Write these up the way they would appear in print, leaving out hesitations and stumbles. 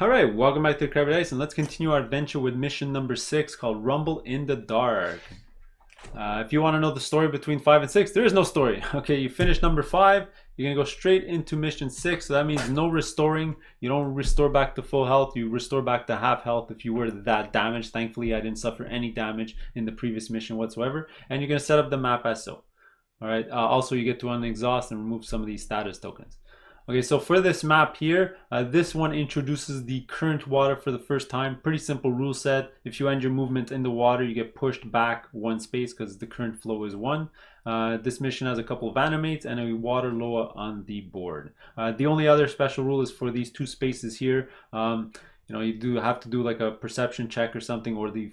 All right, welcome back to the Crabby Dice, and let's continue our adventure with mission number 6 called Rumble in the Dark. If you want to know the story between 5 and 6, there is no story. Okay, you finish number 5, you're going to go straight into mission 6, so that means no restoring. You don't restore back to full health, you restore back to half health if you were that damaged. Thankfully, I didn't suffer any damage in the previous mission whatsoever, and you're going to set up the map as so. All right, also you get to unexhaust and remove some of these status tokens. Okay, so for this map here, this one introduces the current water for the first time. Pretty simple rule set. If you end your movement in the water, you get pushed back 1 space because the current flow is 1. This mission has a couple of animates and a water loa on the board. The only other special rule is for these 2 spaces here. You do have to do like a perception check or something, or the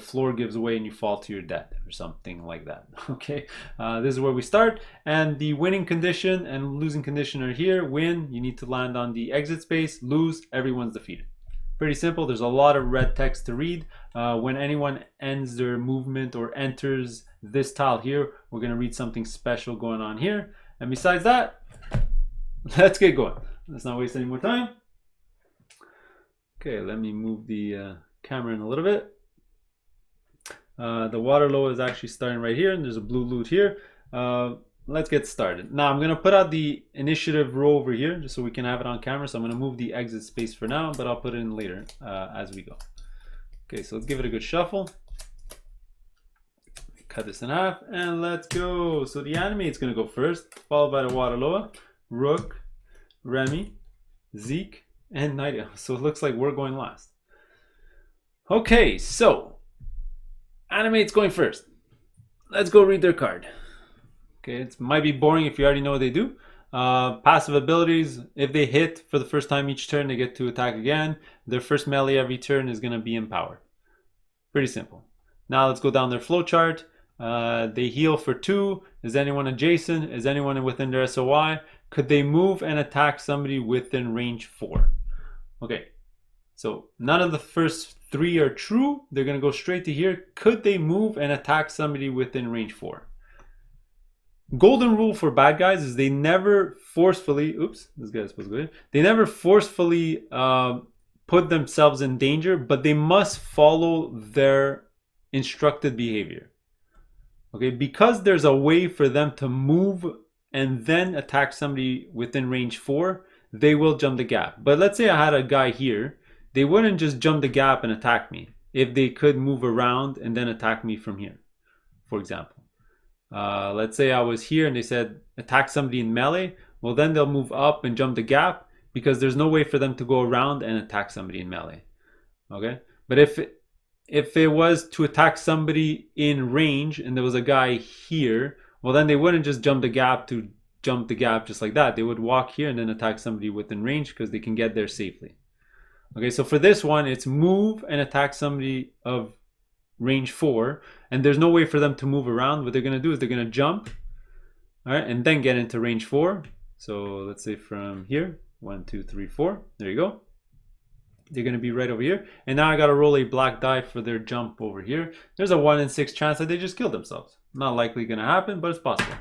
floor gives away and you fall to your death or something like that. Okay, this is where we start, and the winning condition and losing condition are here. Win, you need to land on the exit space. Lose, everyone's defeated. Pretty simple. There's a lot of red text to read. When anyone ends their movement or enters this tile here, we're going to read something special going on here. And besides that, let's get going. Let's not waste any more time. Okay, let me move the camera in a little bit. The water low is actually starting right here, and there's a blue loot here. Let's get started. Now I'm going to put out the initiative row over here just so we can have it on camera. So I'm going to move the exit space for now, but I'll put it in later as we go. Okay, so let's give it a good shuffle. Cut this in half and let's go. So the animate's going to go first, followed by the water loa, Rook, Remy, Zeke, and Nightingale. So it looks like we're going last. Okay, so animate's going first. Let's go read their card. Okay, it might be boring if you already know what they do. Passive abilities, if they hit for the first time each turn, they get to attack again. Their first melee every turn is going to be in power. Pretty simple. Now let's go down their flowchart. They heal for 2. Is anyone adjacent? Is anyone within their SOI? Could they move and attack somebody within range 4? Okay, so none of the first 3 are true. They're going to go straight to here. Could they move and attack somebody within range 4? Golden rule for bad guys is they never forcefully, oops, this guy's supposed to go in. They never forcefully put themselves in danger, but they must follow their instructed behavior. Okay, because there's a way for them to move and then attack somebody within range 4, they will jump the gap. But let's say I had a guy here. They wouldn't just jump the gap and attack me if they could move around and then attack me from here, for example. Let's say I was here and they said attack somebody in melee. Well, then they'll move up and jump the gap because there's no way for them to go around and attack somebody in melee. Okay, but if it was to attack somebody in range and there was a guy here, well, then they wouldn't just jump the gap to jump the gap just like that. They would walk here and then attack somebody within range because they can get there safely. Okay, so for this one, it's move and attack somebody of range 4, and there's no way for them to move around. What they're going to do is they're going to jump, all right, and then get into range 4. So let's say from here, 1, 2, 3, 4. There you go. They're going to be right over here. And now I got to roll a black die for their jump over here. There's a 1 in 6 chance that they just killed themselves. Not likely going to happen, but it's possible.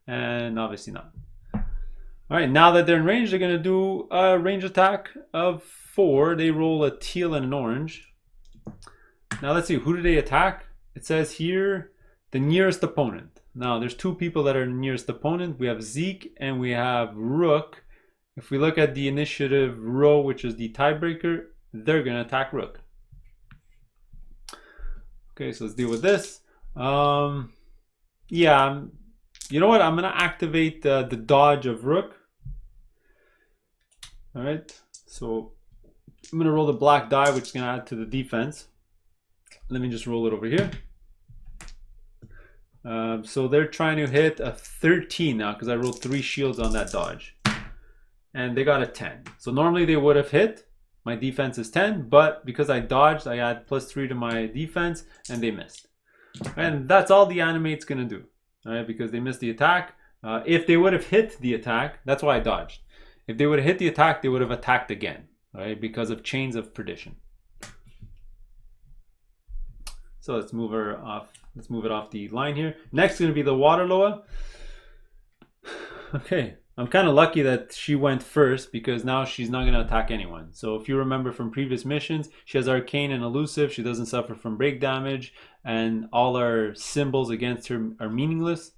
And obviously not. All right, now that they're in range, they're going to do a range attack of 4. They roll a teal and an orange. Now let's see, who do they attack? It says here, the nearest opponent. Now there's 2 people that are the nearest opponent. We have Zeke and we have Rook. If we look at the initiative row, which is the tiebreaker, they're going to attack Rook. Okay, so let's deal with this. Yeah, you know what? I'm going to activate the dodge of Rook. All right, so I'm going to roll the black die, which is going to add to the defense. Let me just roll it over here. So they're trying to hit a 13 now because I rolled 3 shields on that dodge. And they got a 10. So normally they would have hit. My defense is 10, but because I dodged, I add +3 to my defense and they missed. And that's all the animate's going to do. All right, because they missed the attack. If they would have hit the attack, that's why I dodged. If they would have hit the attack, they would have attacked again. All right, because of chains of perdition. So let's move her off. Let's move it off the line here. Next is going to be the water loa. Okay, I'm kind of lucky that she went first because now she's not going to attack anyone. So if you remember from previous missions, she has arcane and elusive. She doesn't suffer from break damage, and all our symbols against her are meaningless.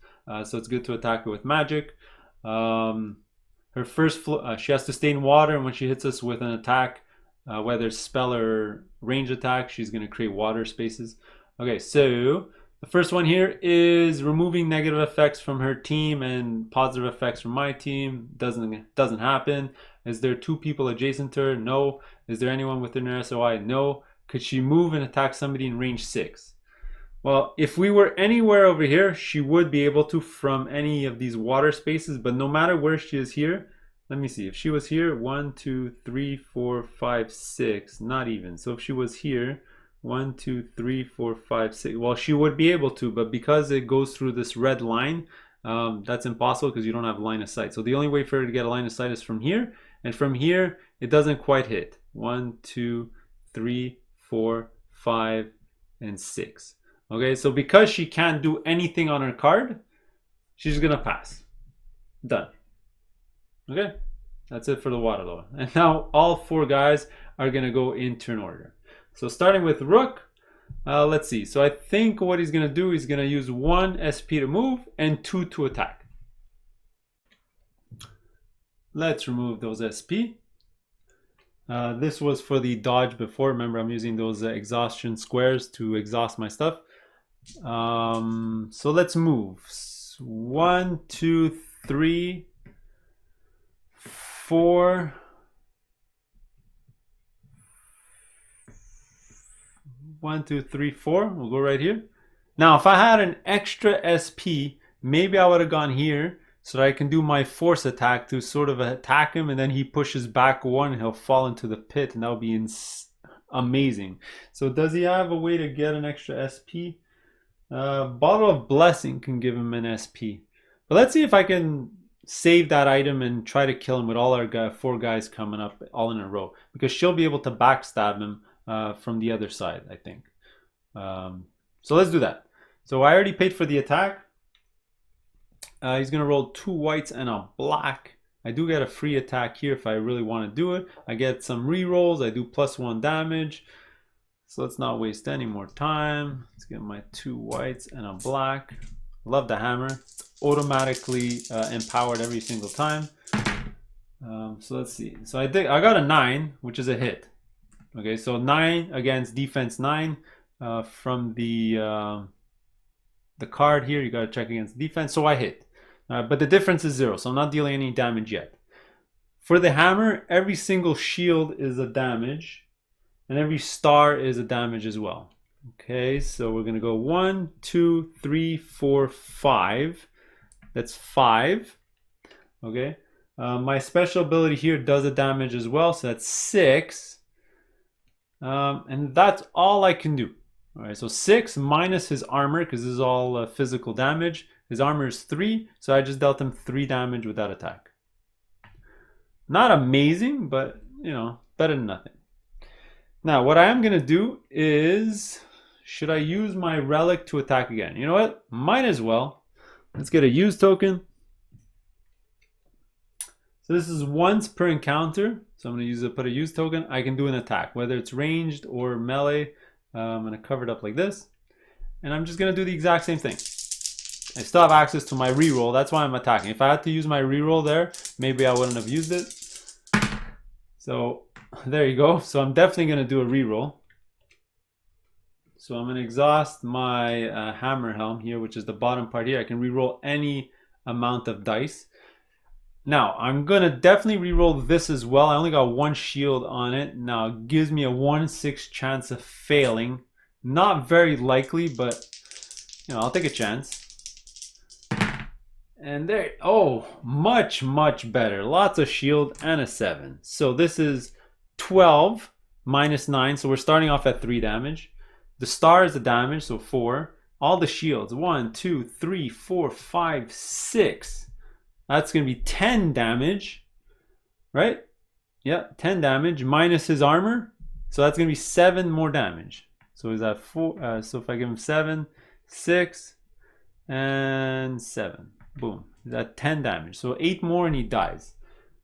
So it's good to attack her with magic. Her first she has to stay in water, and when she hits us with an attack, whether it's spell or range attack, she's going to create water spaces. Okay, so the first one here is removing negative effects from her team and positive effects from my team. Doesn't happen. Is there 2 people adjacent to her? No. Is there anyone within her SOI? No. Could she move and attack somebody in range 6? Well, if we were anywhere over here, she would be able to from any of these water spaces, but no matter where she is here, let me see. If she was here, 1, 2, 3, 4, 5, 6, not even. So if she was here, 1, 2, 3, 4, 5, 6. Well, she would be able to, but because it goes through this red line, that's impossible because you don't have line of sight. So the only way for her to get a line of sight is from here, and from here it doesn't quite hit. 1, 2, 3, 4, 5, and 6. Okay, so because she can't do anything on her card, she's gonna pass. Done. Okay, that's it for the water lore. And now all 4 guys are gonna go in turn order. So starting with Rook, let's see. So I think what he's gonna do, he's gonna use 1 SP to move and 2 to attack. Let's remove those SP. This was for the dodge before. Remember, I'm using those exhaustion squares to exhaust my stuff. So let's move. 1, 2, 3, 4. 1, 2, 3, 4. We'll go right here. Now, if I had an extra SP, maybe I would have gone here so that I can do my force attack to sort of attack him, and then he pushes back 1 and he'll fall into the pit, and that would be amazing. So does he have a way to get an extra SP? Bottle of Blessing can give him an SP. But let's see if I can save that item and try to kill him with all our 4 guys coming up all in a row, because she'll be able to backstab him from the other side, I think. So let's do that. So I already paid for the attack. He's going to roll 2 whites and a black. I do get a free attack here if I really want to do it. I get some re-rolls. I do +1 damage. So let's not waste any more time. Let's get my 2 whites and a black. Love the hammer. It's automatically empowered every single time. So let's see. So I got a 9, which is a hit. Okay, so 9 against defense 9 from the card here. You got to check against defense. So I hit. But the difference is 0, so I'm not dealing any damage yet. For the hammer, every single shield is a damage, and every star is a damage as well. Okay, so we're gonna go 1, 2, 3, 4, 5. That's 5. Okay, my special ability here does a damage as well, so that's 6. And that's all I can do. All right, so 6 minus his armor, because this is all physical damage. His armor is 3, so I just dealt him 3 damage with that attack. Not amazing, but, you know, better than nothing. Now, what I am going to do is, should I use my relic to attack again? You know what? Might as well. Let's get a use token. So this is once per encounter. So I'm going to put a use token. I can do an attack, whether it's ranged or melee. I'm going to cover it up like this. And I'm just going to do the exact same thing. I still have access to my reroll. That's why I'm attacking. If I had to use my reroll there, maybe I wouldn't have used it. So there you go. So I'm definitely going to do a reroll. So I'm going to exhaust my hammer helm here, which is the bottom part here. I can reroll any amount of dice. Now, I'm going to definitely reroll this as well. I only got 1 shield on it. Now, it gives me a 1/6 chance of failing. Not very likely, but, you know, I'll take a chance. And there, oh, much, much better. Lots of shield and a 7. So this is 12 minus 9. So we're starting off at 3 damage. The star is the damage, so 4. All the shields, 1, 2, 3, 4, 5, 6. That's going to be 10 damage, right? Yep, 10 damage minus his armor. So that's going to be 7 more damage. So is that 4? So if I give him 7, 6, and 7. Boom. He's at 10 damage. So 8 more and he dies.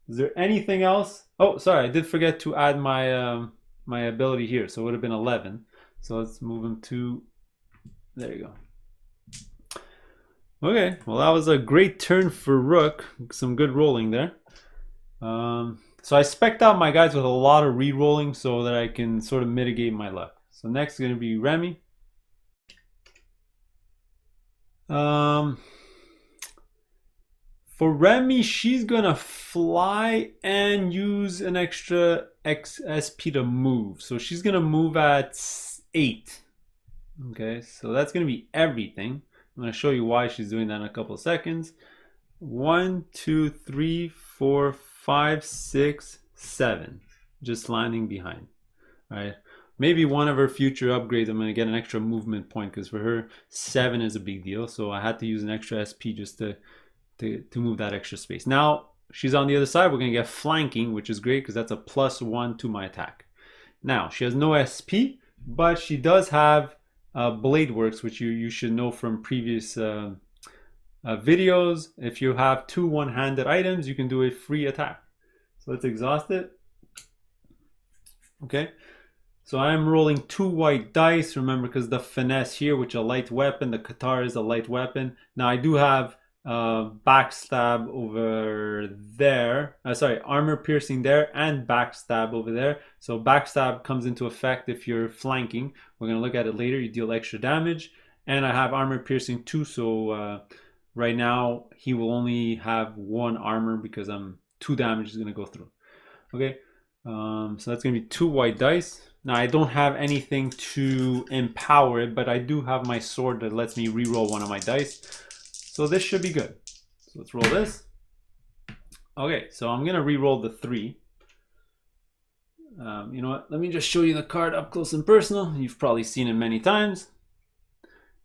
Is there anything else? Oh, sorry, I did forget to add my my ability here. So it would have been 11. So let's move him to, there you go. Okay, well that was a great turn for Rook. Some good rolling there. So I spec'd out my guys with a lot of re-rolling so that I can sort of mitigate my luck. So next is going to be Remy. For Remy, she's gonna fly and use an extra XSP to move. So she's gonna move at 8. Okay, so that's gonna be everything. I'm gonna show you why she's doing that in a couple of seconds. 1, 2, 3, 4, 5, 6, 7. Just landing behind. All right. Maybe one of her future upgrades, I'm going to get an extra movement point because for her, 7 is a big deal. So I had to use an extra SP just to move that extra space. Now she's on the other side. We're going to get flanking, which is great because that's a +1 to my attack. Now she has no SP, but she does have Blade Works, which you should know from previous videos. If you have 2 one-handed items, you can do a free attack. So let's exhaust it. Okay. So I'm rolling 2 white dice, remember, because the finesse here, which is a light weapon, the Qatar is a light weapon. Now I do have backstab over there. Sorry, armor piercing there and backstab over there. So backstab comes into effect if you're flanking. We're going to look at it later. You deal extra damage. And I have armor piercing too. So right now he will only have 1 armor because 2 damage is going to go through. Okay, so that's going to be 2 white dice. Now I don't have anything to empower it, but I do have my sword that lets me reroll one of my dice. So this should be good. So let's roll this. Okay, so I'm gonna reroll the 3. You know what? Let me just show you the card up close and personal. You've probably seen it many times.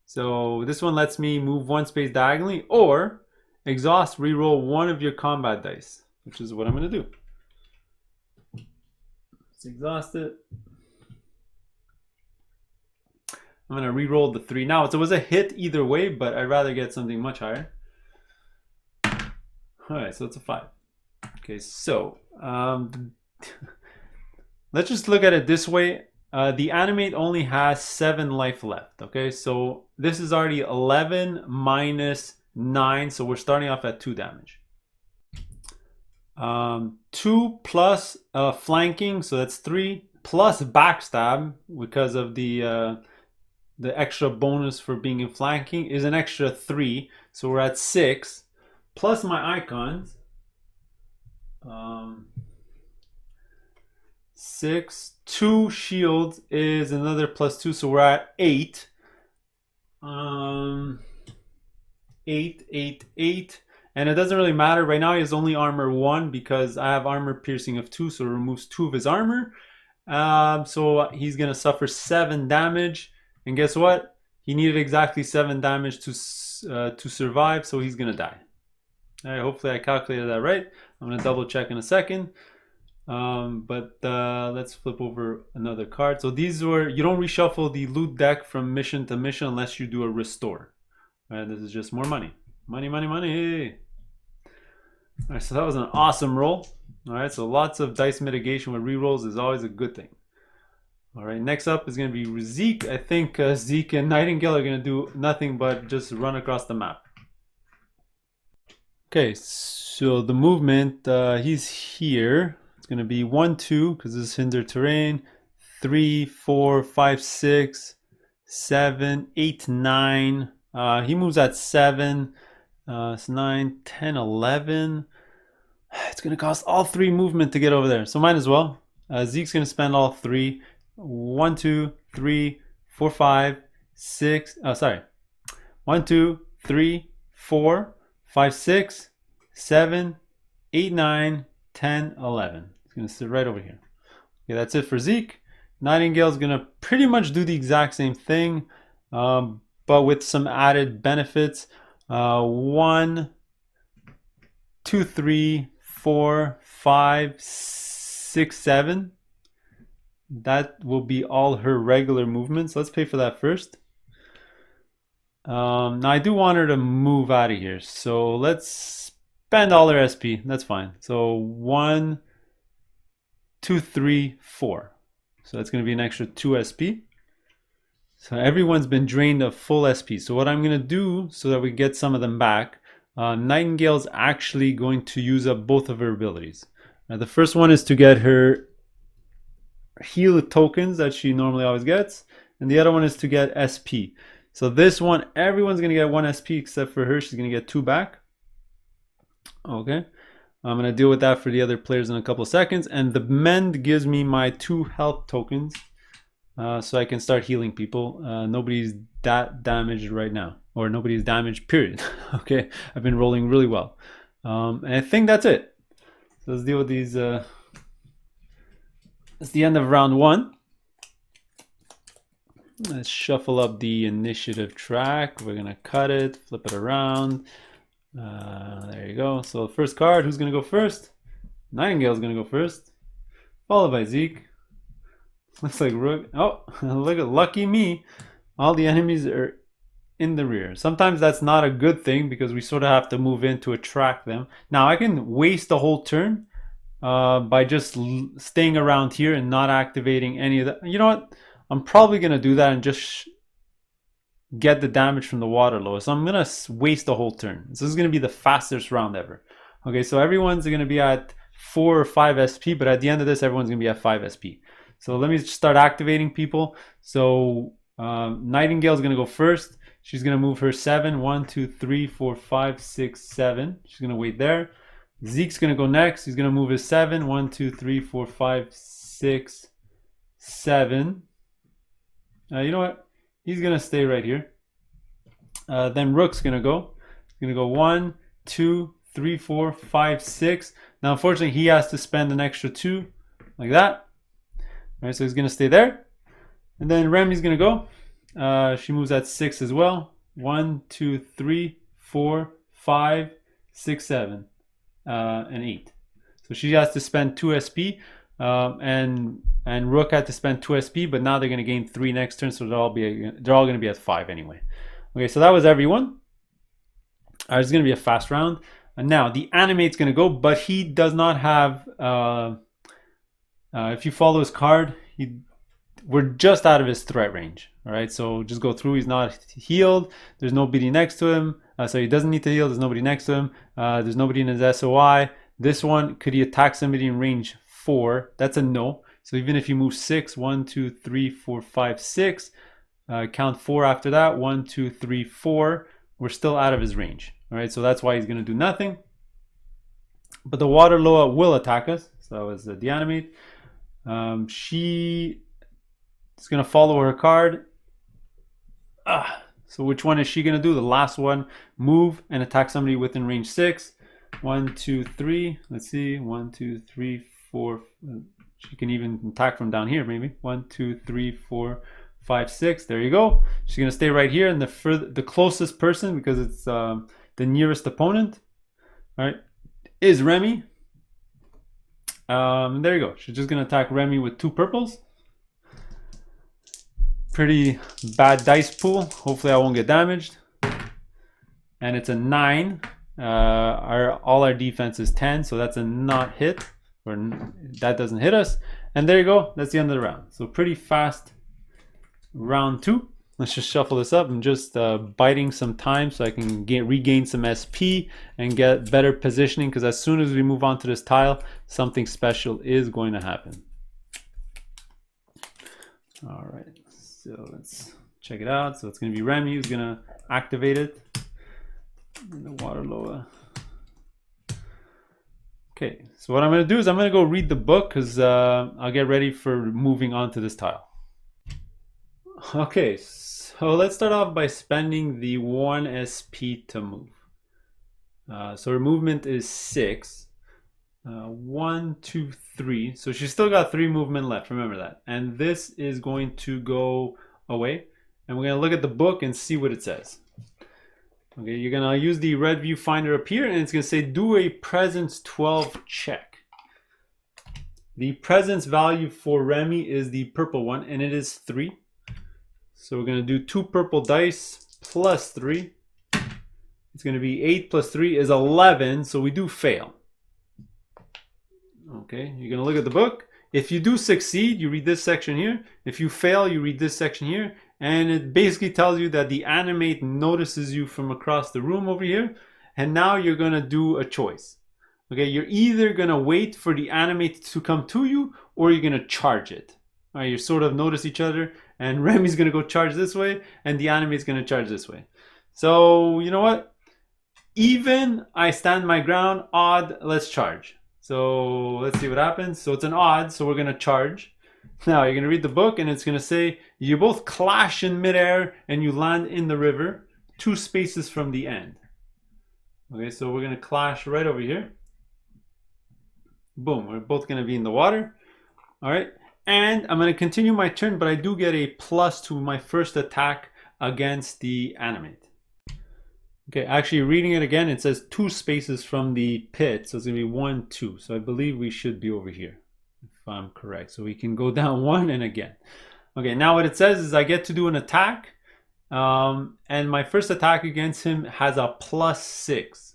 So this one lets me move 1 space diagonally or exhaust, reroll 1 of your combat dice, which is what I'm gonna do. Let's exhaust it. I'm going to re-roll the 3. Now, it was a hit either way, but I'd rather get something much higher. All right, so it's a 5. Okay, so let's just look at it this way. The animate only has 7 life left. Okay, so this is already 11 minus 9, so we're starting off at 2 damage. 2 plus flanking, so that's 3, plus backstab because of the extra bonus for being in flanking is an extra 3, so we're at 6, plus my icons. 6, 2 shields is another +2, so we're at 8. 8, 8, 8. And it doesn't really matter. Right now he has only armor 1 because I have armor piercing of 2, so it removes 2 of his armor. So he's going to suffer 7 damage. And guess what? He needed exactly 7 damage to survive, so he's going to die. All right, hopefully I calculated that right. I'm going to double check in a second. Let's flip over another card. So these were, you don't reshuffle the loot deck from mission to mission unless you do a restore. All right, this is just more money. Money, money, money. All right, so that was an awesome roll. All right, so lots of dice mitigation with rerolls is always a good thing. All right, next up is going to be Zeke. I think Zeke and Nightingale are going to do nothing but just run across the map. Okay, so the movement, he's here. It's going to be 1, 2, because this is hinder terrain. 3, 4, 5, 6, 7, 8, 9. He moves at 7. It's 9, 10, 11. It's going to cost all 3 movement to get over there. So might as well. Zeke's going to spend all 3. 1, 2, 3, 4, 5, 6. Oh, sorry. 1, 2, 3, 4, 5, 6, 7, 8, 9, 10, 11. It's going to sit right over here. Okay, that's it for Zeke. Nightingale's going to pretty much do the exact same thing, but with some added benefits. 1, 2, 3, 4, 5, 6, 7. That will be all her regular movements. Let's pay for that first. Now I do want her to move out of here, so let's spend all her SP. That's fine. So 1, 2, 3, 4. So that's going to be an extra 2 SP. So everyone's been drained of full SP. So what I'm going to do so that we get some of them back, Nightingale's actually going to use up both of her abilities. The first one is to get her heal tokens that she normally always gets, and the other one is to get SP. So this one, everyone's going to get 1 SP except for her. She's going to get 2 back. Okay. I'm going to deal with that for the other players in a couple of seconds. And the mend gives me my 2 health tokens. So I can start healing people. Nobody's that damaged right now. Or nobody's damaged, period. Okay. I've been rolling really well. And I think that's it. So let's deal with these. It's the end of round 1. Let's shuffle up the initiative track. We're gonna cut it, flip it around. There you go. So the first card, who's gonna go first? Nightingale's gonna go first, followed by Zeke. Looks like Rook. Oh, look at lucky me. All the enemies are in the rear. Sometimes that's not a good thing because we sort of have to move in to attract them. Now I can waste a whole turn by just staying around here and not activating any of that. You know what? I'm probably going to do that and just get the damage from the water loa. So I'm going to waste a whole turn. This is going to be the fastest round ever. Okay, so everyone's going to be at 4 or 5 SP, but at the end of this, everyone's going to be at 5 SP. So let me start activating people. So Nightingale's going to go first. She's going to move her 7. 1, 2, 3, 4, 5, 6, 7. She's going to wait there. Zeke's going to go next. He's going to move his 7. 1, 2, 3, 4, 5, 6, 7. You know what? He's going to stay right here. Then Rook's going to go. He's going to go 1, 2, 3, 4, 5, 6. Now, unfortunately, he has to spend an extra 2 like that. All right, so he's going to stay there. And then Remy's going to go. She moves at 6 as well. 1, 2, 3, 4, 5, 6, 7, and 8. So she has to spend 2 SP. And Rook had to spend 2 SP, but now they're going to gain 3 next turn, so they're all going to be at 5 anyway. Okay, so that was everyone. It's going to be a fast round. And now the animate's going to go, but he does not have. If you follow his card, we're just out of his threat range. All right, so just go through. He's not healed. There's nobody next to him, so he doesn't need to heal. There's nobody next to him. There's nobody in his SOI. This one, could he attack somebody in range 4? That's a no. So even if you move 6, 1, 2, 3, 4, 5, 6, count 4 after that, 1, 2, 3, 4, we're still out of his range. All right, so that's why he's going to do nothing. But the water loa will attack us. So that was the animate. She is going to follow her card. So which one is she going to do? The last one, move and attack somebody within range 6. 1, 2, 3. Let's see. 1, 2, 3, 4. She can even attack from down here, maybe. 1, 2, 3, 4, 5, 6. There you go. She's going to stay right here. And the closest person, because it's the nearest opponent, all right, is Remy. There you go. She's just going to attack Remy with 2 purples. Pretty bad dice pool. Hopefully I won't get damaged. And it's a 9. All our defense is 10, so that's a not hit. Or that doesn't hit us. And there you go. That's the end of the round. So pretty fast round 2. Let's just shuffle this up. I'm just biding some time so I can regain some SP and get better positioning, because as soon as we move on to this tile, something special is going to happen. All right, so let's check it out. So it's going to be Remy who's going to activate it. And the water loa. Okay, so what I'm going to do is I'm going to go read the book, because I'll get ready for moving on to this tile. Okay, so let's start off by spending the 1 SP to move. So her movement is 6. 1, 2, 3. So she's still got 3 movement left, remember that. And this is going to go away. And we're going to look at the book and see what it says. Okay, you're going to use the red viewfinder up here, and it's going to say do a presence 12 check. The presence value for Remy is the purple one, and it is 3. So we're going to do 2 purple dice plus 3. It's going to be 8 plus 3 is 11, so we do fail. Okay, you're going to look at the book. If you do succeed, you read this section here. If you fail, you read this section here. And it basically tells you that the animate notices you from across the room over here. And now you're going to do a choice. Okay, you're either going to wait for the animate to come to you, or you're going to charge it. All right, you sort of notice each other, and Remy's going to go charge this way, and the animate's going to charge this way. So, you know what? Even, I stand my ground. Odd, let's charge. So let's see what happens. So it's an odd, so we're going to charge. Now you're going to read the book, and it's going to say you both clash in midair and you land in the river 2 spaces from the end. Okay, so we're going to clash right over here. Boom, we're both going to be in the water. All right, and I'm going to continue my turn, but I do get a plus to my first attack against the animate. Okay, actually reading it again, it says 2 spaces from the pit, so it's going to be 1, 2. So I believe we should be over here, if I'm correct. So we can go down 1 and again. Okay, now what it says is I get to do an attack, and my first attack against him has a plus 6,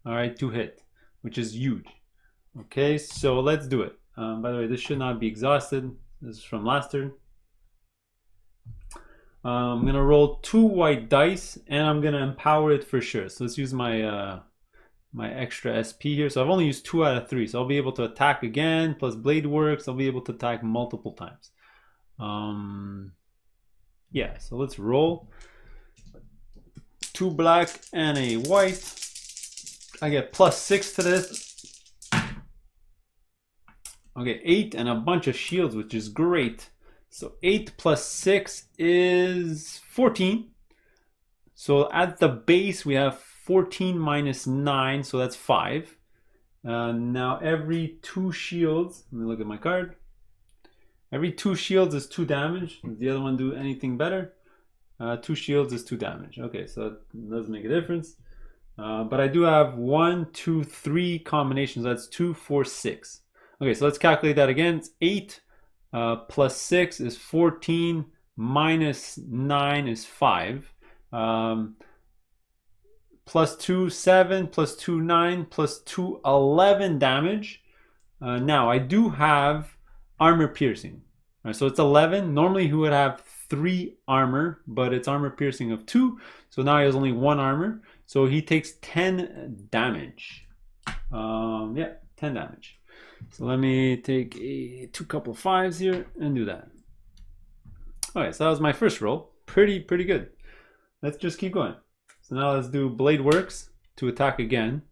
all right, to hit, which is huge. Okay, so let's do it. By the way, this should not be exhausted. This is from last turn. I'm going to roll 2 white dice, and I'm going to empower it for sure. So let's use my my extra SP here. So I've only used 2 out of 3. So I'll be able to attack again, plus blade works. I'll be able to attack multiple times. Yeah, so let's roll. 2 black and a white. I get plus 6 to this. Okay, 8 and a bunch of shields, which is great. So 8 plus 6 is 14. So at the base we have 14 minus 9, so that's 5. Now every 2 shields, let me look at my card. Every 2 shields is 2 damage. Does the other one do anything better? 2 shields is 2 damage. Okay, so it doesn't make a difference. But I do have 1, 2, 3 combinations. That's 2, 4, 6. Okay, so let's calculate that again. It's 8 plus 6 is 14, minus 9 is 5. Plus 2, 7, plus 2, 9, plus 2, 11 damage. Now, I do have armor piercing. All right, so it's 11. Normally, he would have 3 armor, but it's armor piercing of 2. So now he has only 1 armor. So he takes 10 damage. Yeah, 10 damage. So let me take 2 couple 5s here and do that. Okay, so that was my first roll. Pretty good. Let's just keep going. So now let's do blade works to attack again,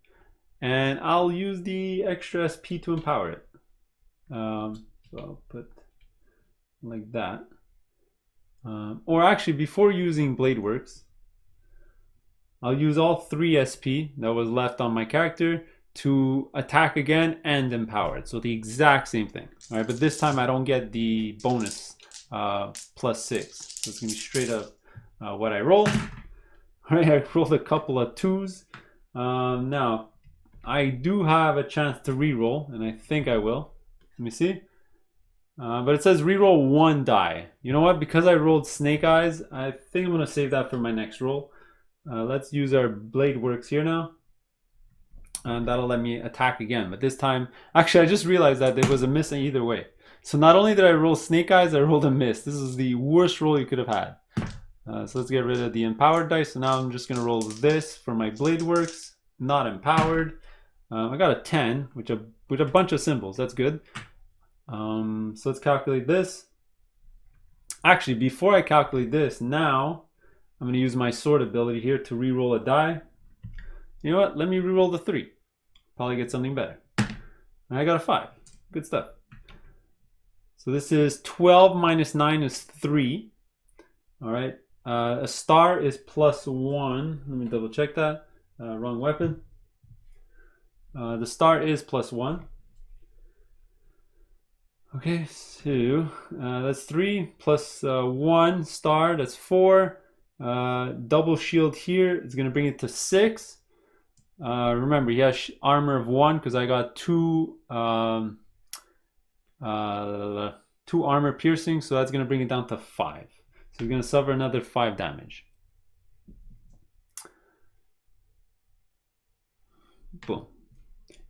and I'll use the extra SP to empower it. So I'll put like that. Or actually, before using blade works, I'll use all 3 SP that was left on my character to attack again and empower it. So the exact same thing. All right, but this time I don't get the bonus plus 6. So it's gonna be straight up what I roll. All right, I rolled a couple of 2s. Now I do have a chance to re-roll, and I think I will. Let me see. But it says re-roll 1 die. You know what? Because I rolled snake eyes, I think I'm gonna save that for my next roll. Let's use our blade works here now. And that'll let me attack again. But this time, actually, I just realized that there was a miss either way. So not only did I roll snake eyes, I rolled a miss. This is the worst roll you could have had. So let's get rid of the empowered dice. So now I'm just going to roll this for my blade works. Not empowered. I got a 10, which with a bunch of symbols. That's good. So let's calculate this. Actually, before I calculate this, now I'm going to use my sword ability here to re-roll a die. You know what? Let me re-roll the 3. Probably get something better. And I got a 5. Good stuff. So this is 12 minus 9 is 3. All right. A star is plus 1. Let me double check that. Wrong weapon. The star is plus 1. Okay, so that's 3 plus 1 star. That's 4. Double shield here is going to bring it to 6. Remember, he has armor of 1 because I got 2 armor piercing, so that's going to bring it down to 5. So he's going to suffer another 5 damage. Boom.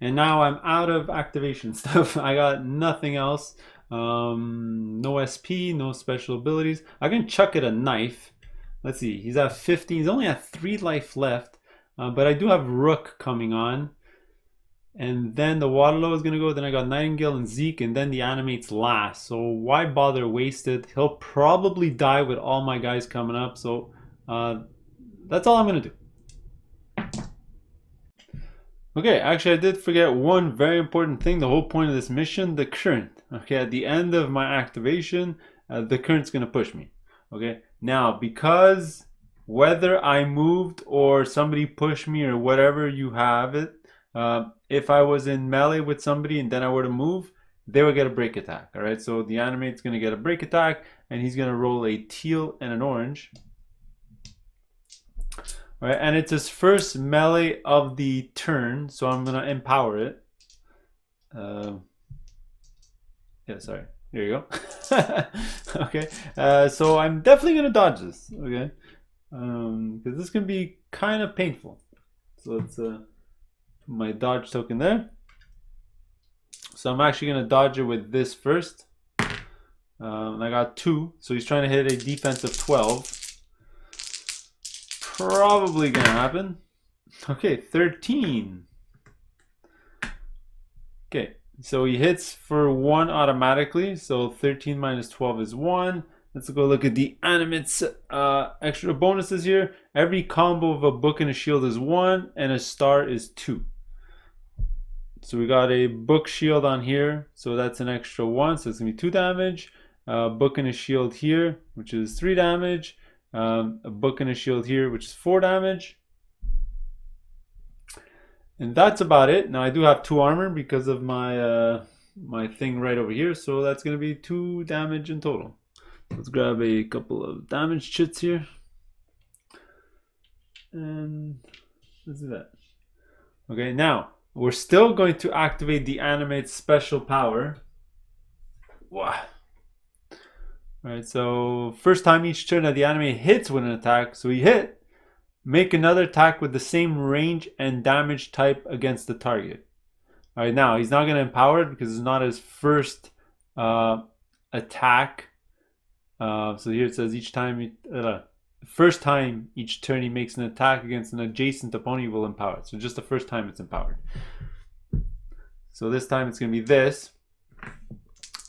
And now I'm out of activation stuff. I got nothing else. No SP, no special abilities. I can chuck it a knife. Let's see, he's at 15. He's only at 3 life left. But I do have Rook coming on. And then the Waterloo is going to go. Then I got Nightingale and Zeke. And then the Animate's last. So why bother waste it? He'll probably die with all my guys coming up. So that's all I'm going to do. Okay, actually I did forget one very important thing. The whole point of this mission, the current. Okay, at the end of my activation, the current's going to push me. Okay, now because whether I moved or somebody pushed me or whatever you have it, if I was in melee with somebody and then I were to move, they would get a break attack. All right, so the Animate's going to get a break attack and he's going to roll a teal and an orange. All right, and it's his first melee of the turn, so I'm going to empower it. Yeah, sorry. There you go. Okay, so I'm definitely going to dodge this, okay? Because this can be kind of painful. So let's put my dodge token there. So I'm actually going to dodge it with this first. I got 2, so he's trying to hit a defense of 12. Probably gonna happen. Okay, 13. Okay, so he hits for 1 automatically. So 13 minus 12 is 1. Let's go look at the Animate's extra bonuses here. Every combo of a book and a shield is 1, and a star is 2. So we got a book shield on here, so that's an extra 1, so it's gonna be 2 damage. Book and a shield here, which is 3 damage. A book and a shield here, which is 4 damage. And that's about it. Now I do have 2 armor because of my my thing right over here, so that's going to be 2 damage in total. Let's grab a couple of damage chits here. And let's do that. Okay, now we're still going to activate the Animate's special power. Wow. Alright, so first time each turn that the Animate hits with an attack, so he hit, make another attack with the same range and damage type against the target. Alright, now he's not going to empower it because it's not his first attack. So here it says each time, first time each turn he makes an attack against an adjacent opponent, he will empower it. So just the first time it's empowered. So this time it's going to be this.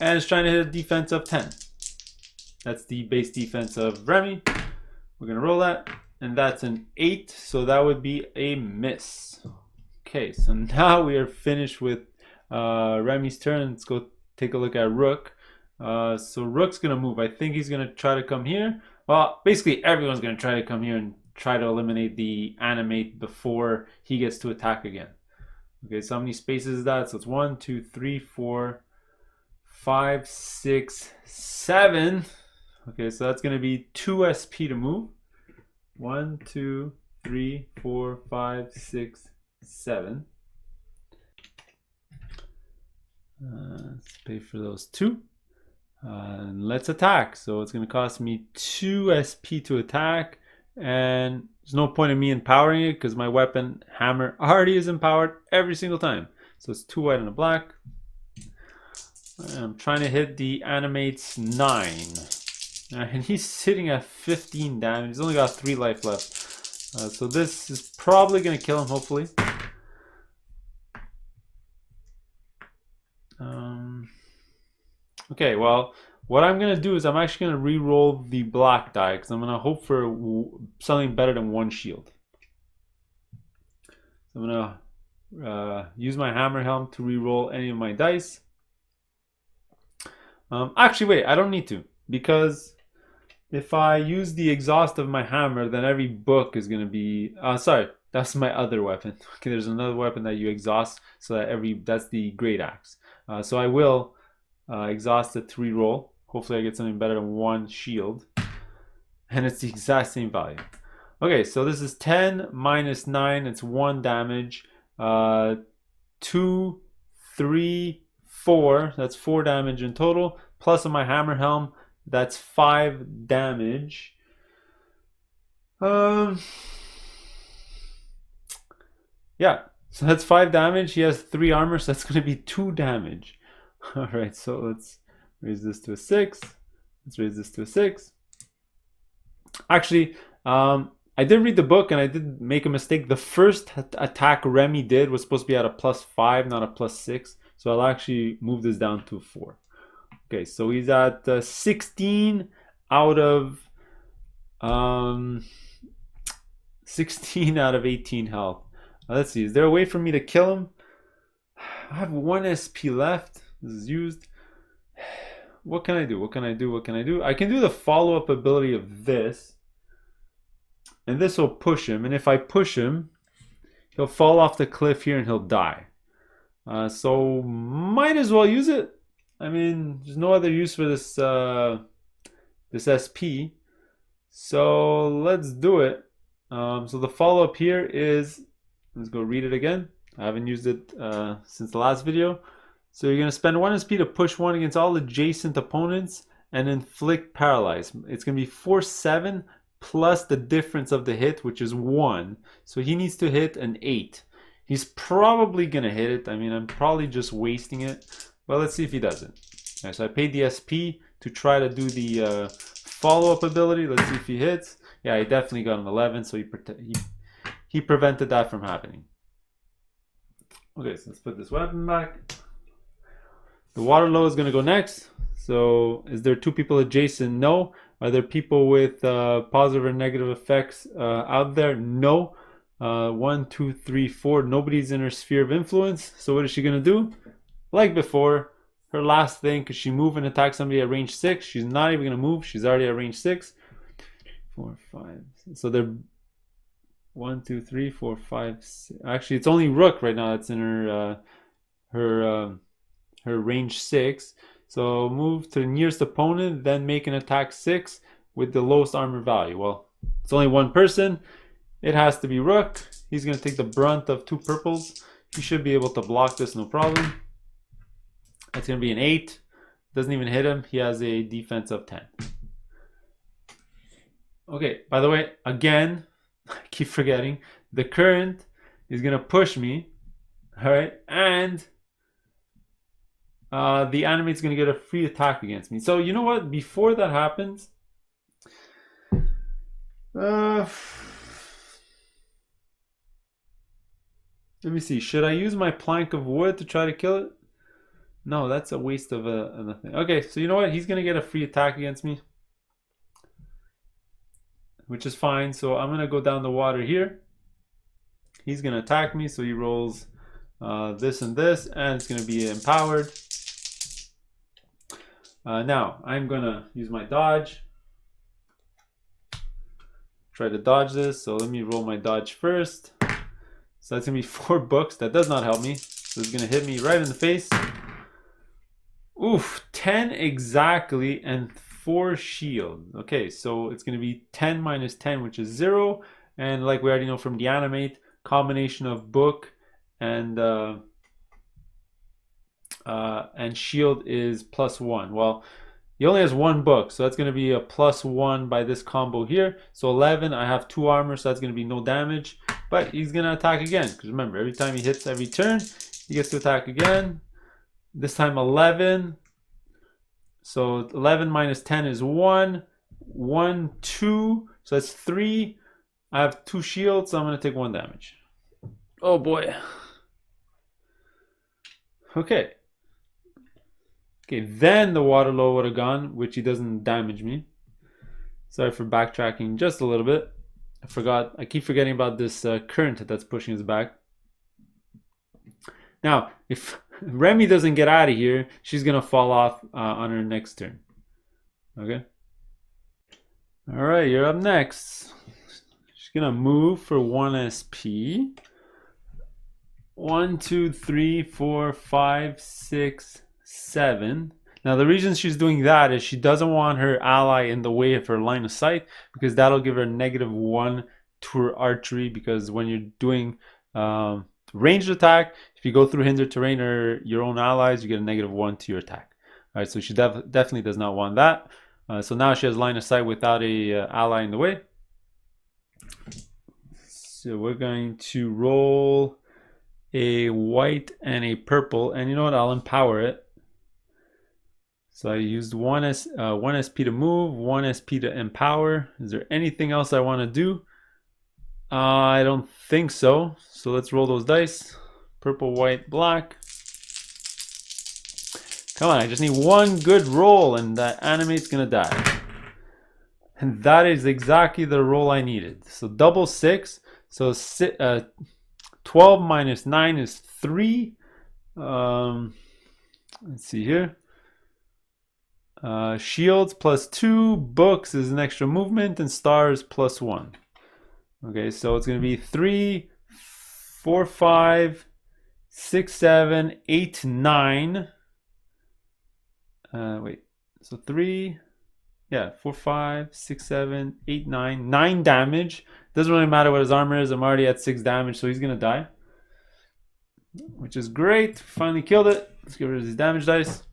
And it's trying to hit a defense of 10. That's the base defense of Remy. We're going to roll that. And that's an 8. So that would be a miss. Okay, so now we are finished with Remy's turn. Let's go take a look at Rook. So Rook's going to move. I think he's going to try to come here. Well, basically everyone's going to try to come here and try to eliminate the Animate before he gets to attack again. Okay, so how many spaces is that? So it's 1, 2, 3, 4, 5, 6, 7. Okay, so that's going to be 2 SP to move. 1, 2, 3, 4, 5, 6, 7. Let's pay for those 2. And let's attack. So it's going to cost me 2 SP to attack. And there's no point in me empowering it because my weapon hammer already is empowered every single time. So it's 2 white and a black. And I'm trying to hit the Animate's 9. And he's sitting at 15 damage. He's only got 3 life left. So this is probably going to kill him, hopefully. Okay, well, what I'm going to do is I'm actually going to re-roll the black die because I'm going to hope for something better than 1 shield. So I'm going to use my hammer helm to re-roll any of my dice. Actually, wait, I don't need to, because if I use the exhaust of my hammer, then every book is going to be... sorry, that's my other weapon. Okay, there's another weapon that you exhaust, so that that's the great axe. So I will exhaust it to re-roll. Hopefully I get something better than 1 shield. And it's the exact same value. Okay, so this is 10 minus 9. It's 1 damage. 2, 3, 4. That's 4 damage in total. Plus on my hammer helm, that's 5 damage. Yeah, So that's 5 damage. He has 3 armor, so that's going to be 2 damage. All right, so let's raise this to a 6. Let's raise this to a 6. Actually, I did read the book and I did make a mistake. The first attack Remy did was supposed to be at a +5, not a +6. So I'll actually move this down to 4. Okay, so he's at 16 out of 16 out of 18 health. Let's see, is there a way for me to kill him? I have 1 SP left. This is used. What can I do? What can I do? What can I do? I can do the follow-up ability of this. And this will push him. And if I push him, he'll fall off the cliff here and he'll die. So might as well use it. I mean, there's no other use for this this SP. So let's do it. So the follow-up here is, let's go read it again. I haven't used it since the last video. So you're going to spend 1 SP to push 1 against all adjacent opponents and inflict paralyze. It's going to be 4/7 plus the difference of the hit, which is 1. So he needs to hit an 8. He's probably going to hit it. I mean, I'm probably just wasting it. But let's see if he doesn't. Right, so I paid the SP to try to do the follow-up ability. Let's see if he hits. Yeah, he definitely got an 11, so he prevented that from happening. Okay, so let's put this weapon back. The Waterloo is going to go next. So is there 2 people adjacent? No. Are there people with positive or negative effects out there? No. 1, 2, 3, 4. Nobody's in her sphere of influence. So what is she going to do? Like before, her last thing, could she move and attack somebody at range 6? She's not even going to move. She's already at range 6. 4, 5. So they're 1, 2, 3, 4, 5, 6. Actually, it's only Rook right now that's in her range 6. So move to the nearest opponent, then make an attack 6 with the lowest armor value. Well, it's only 1 person. It has to be Rook. He's going to take the brunt of 2 purples. He should be able to block this, no problem. That's going to be an 8. Doesn't even hit him. He has a defense of 10. Okay, by the way, again, I keep forgetting, the current is going to push me. All right, and the animate's going to get a free attack against me. So you know what? Before that happens, let me see. Should I use my plank of wood to try to kill it? No, that's a waste of nothing. Okay, so you know what? He's going to get a free attack against me, which is fine. So I'm going to go down the water here. He's going to attack me, so he rolls this and this, and it's going to be empowered. Now, I'm going to use my dodge. Try to dodge this, so let me roll my dodge first. So that's going to be 4 books. That does not help me. So it's going to hit me right in the face. Oof, 10 exactly and 4 shield. Okay, so it's going to be 10 minus 10, which is 0. And like we already know from the animate, combination of book and shield is +1. Well, he only has 1 book, so that's going to be a +1 by this combo here. So 11, I have 2 armor, so that's going to be no damage. But he's going to attack again, because remember, every time he hits every turn, he gets to attack again. This time 11. So 11 minus 10 is 1. 1, 2. So that's 3. I have 2 shields, so I'm going to take 1 damage. Oh boy. Okay. Okay, then the Waterloo would have gone, which he doesn't damage me. Sorry for backtracking just a little bit. I forgot. I keep forgetting about this current that's pushing us back. Now, if Remy doesn't get out of here, she's going to fall off on her next turn. Okay? All right, you're up next. She's going to move for 1 SP. 1, 2, 3, 4, 5, 6, 7. Now, the reason she's doing that is she doesn't want her ally in the way of her line of sight, because that'll give her -1 to her archery, because when you're doing ranged attack, if you go through hindered terrain or your own allies, you get a -1 to your attack. All right, so she definitely does not want that. So now she has line of sight without a ally in the way. So we're going to roll a white and a purple, and you know what? I'll empower it. So I used one SP to move, one SP to empower. Is there anything else I want to do? I don't think so. So let's roll those dice. Purple, white, black. Come on, I just need one good roll and that animate's gonna die. And that is exactly the roll I needed. So double 6. So 12 minus 9 is 3. Let's see here. Shields plus 2. Books is an extra movement. And stars plus 1. Okay, so it's going to be 3, 4, 5, 6, 7, 8, 9. Wait. So 3... Yeah, 4, 5, 6, 7, 8, 9. 9 damage. Doesn't really matter what his armor is. I'm already at 6 damage, so he's going to die. Which is great. Finally killed it. Let's get rid of these damage dice.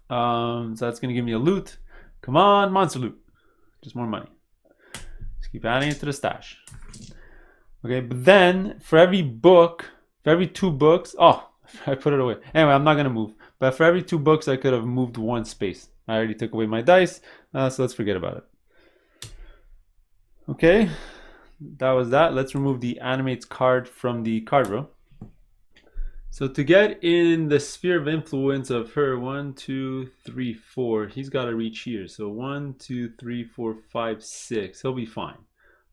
So that's going to give me a loot. Come on, monster loot. Just more money. Just keep adding it to the stash. Okay, but then for every book, for every 2 books... Oh, I put it away. Anyway, I'm not going to move. But for every 2 books, I could have moved 1 space. I already took away my dice, so let's forget about it. Okay, that was that. Let's remove the animates card from the card row. So to get in the sphere of influence of her, 1, 2, 3, 4, he's got to reach here. So 1, 2, 3, 4, 5, 6. He'll be fine.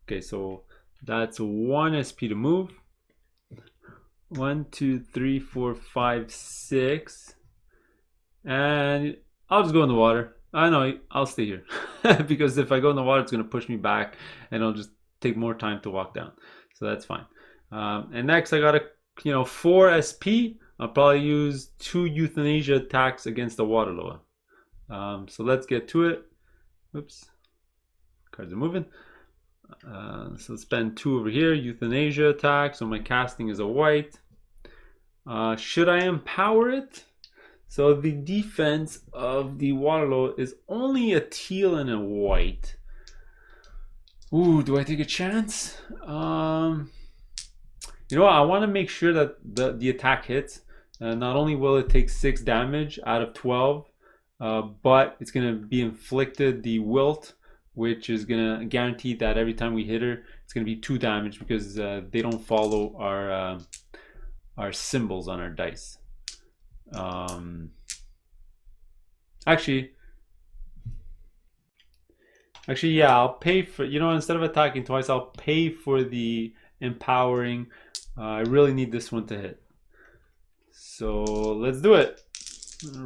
Okay, so that's 1 SP to move. 1, 2, 3, 4, 5, 6. And I'll just go in the water. I know, I'll stay here. Because if I go in the water, it's going to push me back. And it'll just take more time to walk down. So that's fine. And next, I got a 4 SP. I'll probably use 2 euthanasia attacks against the water loa. So let's get to it. Oops. Cards are moving. So let's spend 2 over here. Euthanasia attack. So my casting is a white. Should I empower it? So the defense of the Waterloo is only a teal and a white. Ooh, do I take a chance? You know what? I want to make sure that the attack hits. Not only will it take 6 damage out of 12, but it's going to be inflicted the wilt, which is going to guarantee that every time we hit her, it's going to be 2 damage because they don't follow our symbols on our dice. Actually, yeah, I'll pay for, instead of attacking twice, I'll pay for the empowering. I really need this one to hit. So let's do it.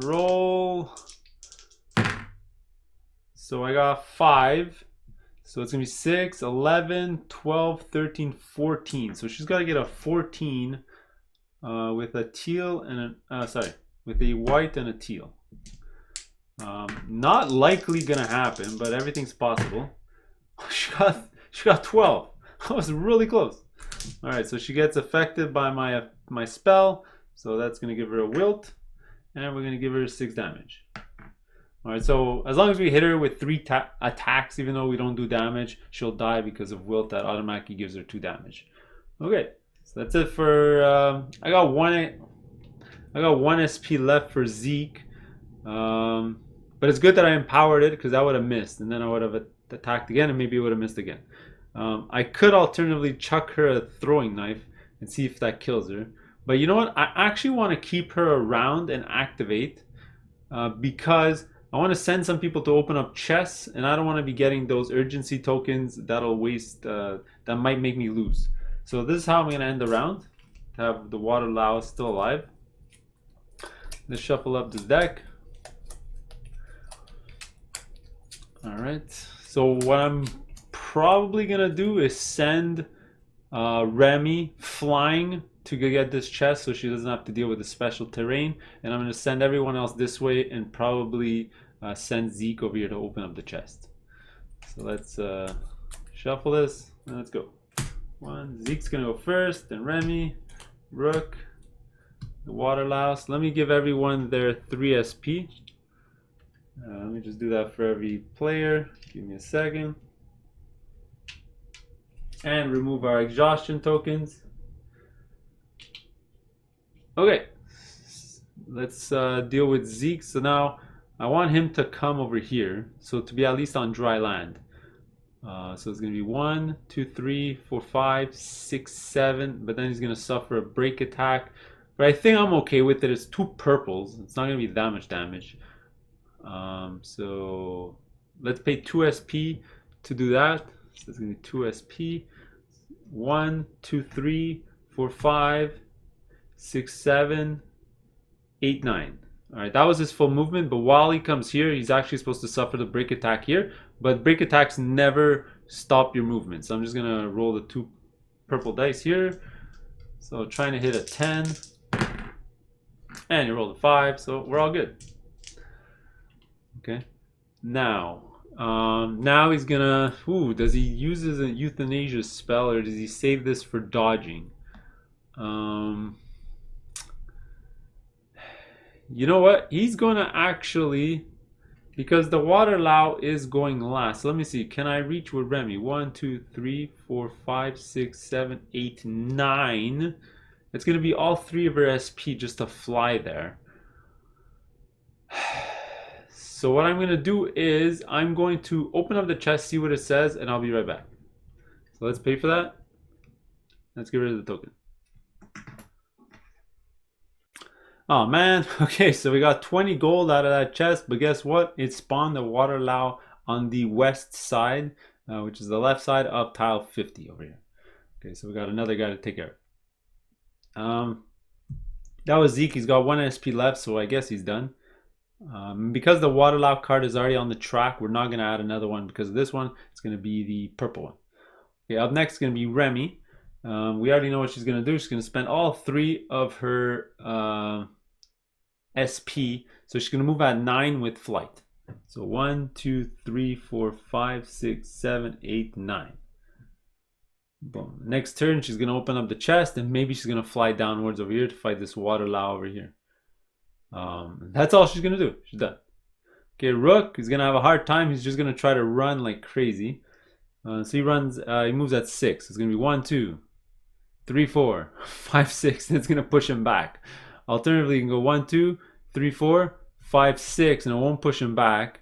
Roll. So I got 5. So it's gonna be 6, 11, 12, 13, 14. So she's got to get a 14 with a teal and with a white and a teal. Not likely gonna happen, but everything's possible. She got 12. That was really close. All right, so she gets affected by my spell, so that's gonna give her a wilt, and we're gonna give her 6 damage. All right, so as long as we hit her with 3 attacks, even though we don't do damage, she'll die because of wilt that automatically gives her 2 damage. Okay, so that's it for. I got one SP left for Zeke. But it's good that I empowered it because I would have missed, and then I would have attacked again, and maybe it would have missed again. I could alternatively chuck her a throwing knife and see if that kills her. But you know what? I actually want to keep her around and activate because I want to send some people to open up chests, and I don't want to be getting those urgency tokens that'll waste, that might make me lose. So this is how I'm going to end the round. To have the water Lao still alive. Let's shuffle up this deck. Alright, so what I'm probably going to do is send Remy flying to go get this chest so she doesn't have to deal with the special terrain. And I'm going to send everyone else this way and probably send Zeke over here to open up the chest. So let's shuffle this and let's go. Zeke's going to go first, then Remy, Rook, the Water Louse. Let me give everyone their 3 SP. Let me just do that for every player. Give me a second. And remove our exhaustion tokens. Okay, let's deal with Zeke. So now I want him to come over here, so to be at least on dry land. So it's going to be 1, 2, 3, 4, 5, 6, 7. But then he's going to suffer a break attack. But I think I'm okay with it. It's 2 purples. It's not going to be that much damage. So let's pay 2 SP to do that. So it's going to be 2 SP. 1, 2, 3, 4, 5, 6, 7, 8, 9. All right, that was his full movement. But while he comes here, he's actually supposed to suffer the break attack here. But break attacks never stop your movement. So I'm just gonna roll the 2 purple dice here. So trying to hit a 10. And you rolled a 5, so we're all good. Okay. Now he's gonna, does he use a euthanasia spell or does he save this for dodging? You know what? He's gonna actually, because the water Lao is going last. So let me see. Can I reach with Remy? 1, 2, 3, 4, 5, 6, 7, 8, 9. It's gonna be all 3 of her SP just to fly there. So what I'm gonna do is I'm going to open up the chest, see what it says, and I'll be right back. So let's pay for that. Let's get rid of the token. Oh man, okay, so we got 20 gold out of that chest, but guess what? It spawned the water Lao on the west side, which is the left side of tile 50 over here. Okay, so we got another guy to take care of. That was Zeke. He's got 1 SP left, so I guess he's done. Because the water Lao card is already on the track, we're not going to add another one because of this one. It's going to be the purple one. Okay, up next is going to be Remy. We already know what she's going to do. She's going to spend all 3 of her SP. So she's going to move at 9 with flight. So 1, 2, 3, 4, 5, 6, 7, 8, 9. Boom. Next turn, she's going to open up the chest and maybe she's going to fly downwards over here to fight this water Lao over here. That's all she's going to do. She's done. Okay, Rook is going to have a hard time. He's just going to try to run like crazy. So he runs, he moves at 6. It's going to be 1, 2, 3, 4, 5, 6. And it's going to push him back. Alternatively, you can go 1, 2, 3, 4, 5, 6, and it won't push him back.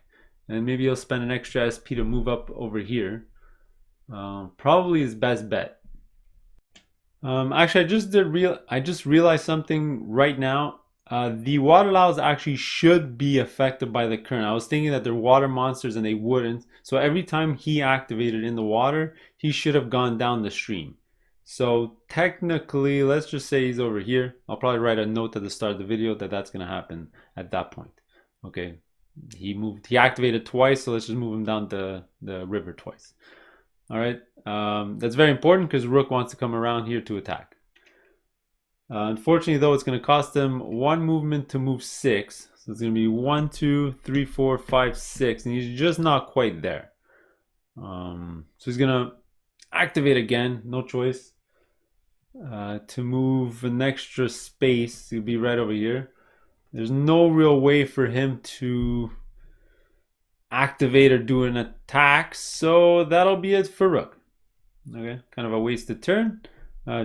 And maybe he'll spend an extra SP to move up over here. Probably his best bet. Actually, I just realized something right now. The water Laos actually should be affected by the current. I was thinking that they're water monsters and they wouldn't. So every time he activated in the water, he should have gone down the stream. So technically, let's just say he's over here. I'll probably write a note at the start of the video that that's going to happen at that point. Okay, he activated twice, so let's just move him down the river twice. All right, that's very important because Rook wants to come around here to attack. Unfortunately, though, it's going to cost him 1 movement to move 6. So it's going to be 1, 2, 3, 4, 5, 6, and he's just not quite there. So he's going to activate again, no choice. To move an extra space, he'll be right over here. There's no real way for him to activate or do an attack, so that'll be it for Rook. Okay, kind of a wasted turn,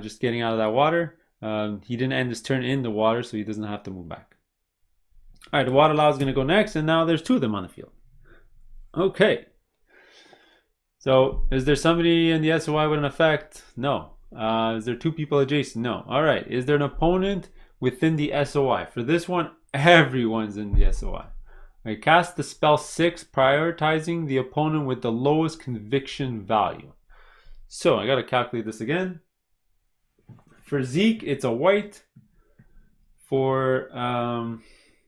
just getting out of that water. He didn't end his turn in the water, so he doesn't have to move back. All right, the water Lao is going to go next, and now there's 2 of them on the field. Okay. So, is there somebody in the SOI with an effect? No. Is there 2 people adjacent? No. All right. Is there an opponent within the SOI? For this one, everyone's in the SOI. Okay, cast the spell 6, prioritizing the opponent with the lowest conviction value. So, I got to calculate this again. For Zeke, it's a white. For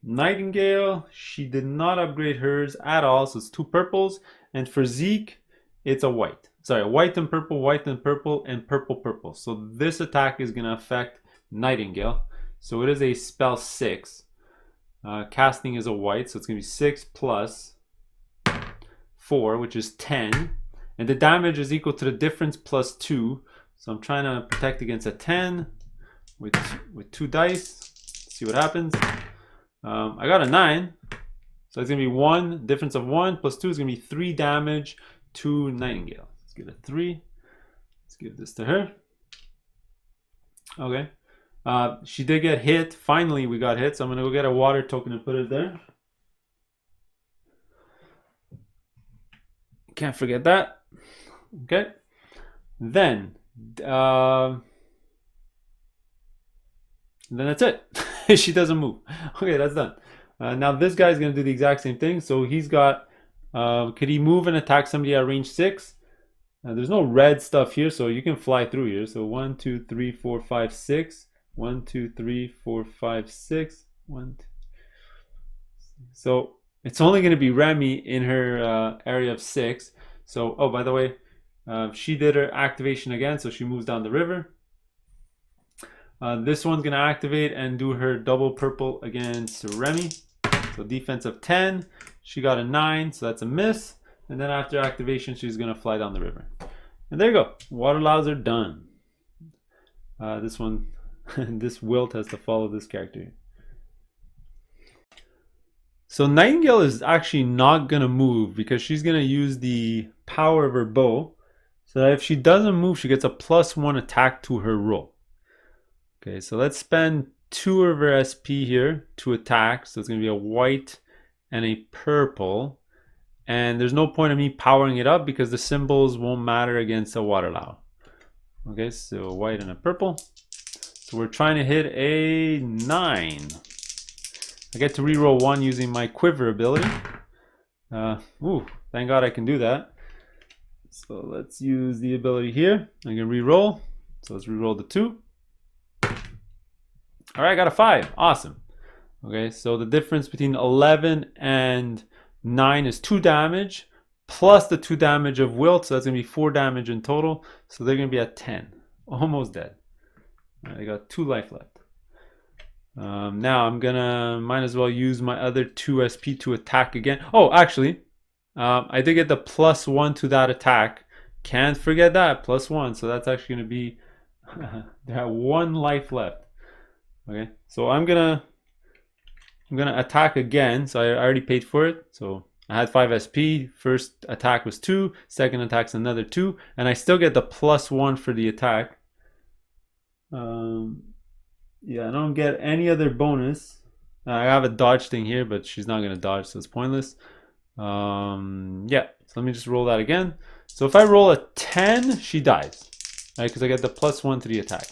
Nightingale, she did not upgrade hers at all, so it's 2 purples. And for Zeke, it's a white. Sorry, white and purple, and purple. So this attack is going to affect Nightingale. So it is a spell 6. Casting is a white, so it's going to be 6 plus 4, which is 10. And the damage is equal to the difference plus 2. So I'm trying to protect against a 10 with 2 dice. See what happens. I got a 9. So it's going to be 1, difference of 1 plus 2 is going to be 3 damage to Nightingale. Let's get a 3. Let's give this to her. Okay. She did get hit. Finally, we got hit. So I'm going to go get a water token and put it there. Can't forget that. Okay. Then that's it. She doesn't move. Okay, that's done. Now this guy's going to do the exact same thing. So he's got, could he move and attack somebody at range 6? There's no red stuff here, so you can fly through here. So 1, 2, 3, 4, 5, 6. 1, 2, 3, 4, 5, 6. 1, 2. So it's only going to be Remy in her area of 6. So, oh, by the way, she did her activation again, so she moves down the river. This one's going to activate and do her double purple against Remy. So defense of 10. She got a 9, so that's a miss. And then after activation, she's going to fly down the river. And there you go. Water laws are done. This one, this Wilt has to follow this character. So Nightingale is actually not going to move because she's going to use the power of her bow. So that if she doesn't move, she gets a +1 attack to her roll. Okay, so let's spend 2 of her SP here to attack. So it's going to be a white and a purple. And there's no point in me powering it up because the symbols won't matter against a water law. Okay, so a white and a purple. So we're trying to hit a 9. I get to reroll 1 using my quiver ability. Ooh, thank God I can do that. So let's use the ability here. I can reroll. So let's reroll the 2. All right, I got a 5. Awesome. Okay, so the difference between 11 and 9 is 2 damage plus the 2 damage of Wilt. So that's going to be 4 damage in total. So they're going to be at 10. Almost dead. All right, I got 2 life left. Now I'm gonna might as well use my other 2 SP to attack again. Oh, actually, I did get the +1 to that attack. Can't forget that +1. So that's actually gonna be they have 1 life left. Okay, so I'm gonna attack again. So I already paid for it. So I had 5 SP. First attack was 2. Second attack's another 2, and I still get the +1 for the attack. Yeah, I don't get any other bonus. I have a dodge thing here, but she's not gonna dodge, so it's pointless. Yeah, so let me just roll that again. So if I roll a 10, she dies, right? Because I get the +1 to the attack.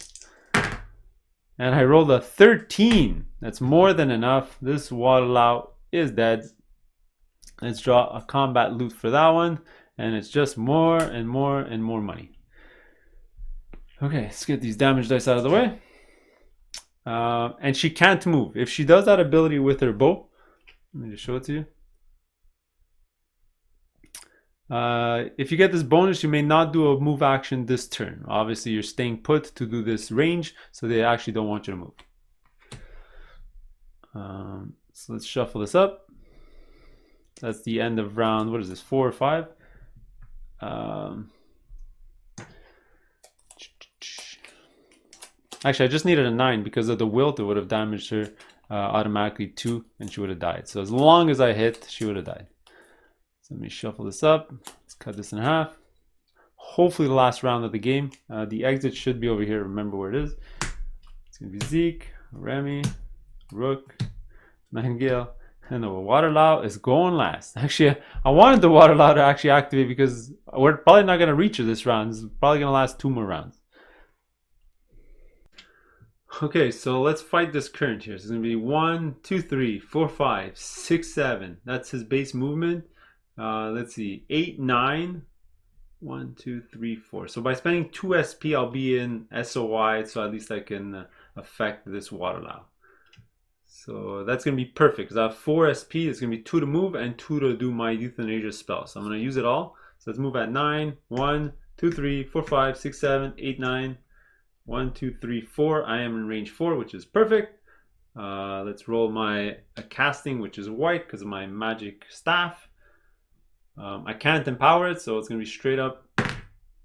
And I rolled a 13. That's more than enough. This Waterlow is dead. Let's draw a combat loot for that one, and it's just more and more and more money. Okay, let's get these damage dice out of the way. And she can't move. If she does that ability with her bow, let me just show it to you. If you get this bonus, you may not do a move action this turn. Obviously, you're staying put to do this range, so they actually don't want you to move. So let's shuffle this up. That's the end of round, what is this, 4 or 5? Actually, I just needed a 9 because of the Wilt. It would have damaged her automatically 2, and she would have died. So as long as I hit, she would have died. So let me shuffle this up. Let's cut this in half. Hopefully the last round of the game. The exit should be over here. Remember where it is. It's going to be Zeke, Remy, Rook, Nightingale, and the Waterlow is going last. Actually, I wanted the Waterlow to actually activate because we're probably not going to reach her this round. This is probably going to last 2 more rounds. Okay, so let's fight this current here. So it's going to be 1, 2, 3, 4, 5, 6, 7. That's his base movement. Let's see, 8, 9. 1, 2, 3, 4. So by spending 2 SP, I'll be in SOI, so at least I can affect this Waterlow. So that's going to be perfect because I have 4 SP. It's going to be 2 to move and 2 to do my Euthanasia spell. So I'm going to use it all. So let's move at 9. 1, 2, 3, 4, 5, 6, 7, 8, 9. 1, 2, 3, 4. I am in range 4, which is perfect. Let's roll my casting, which is white because of my magic staff. I can't empower it, so it's going to be straight up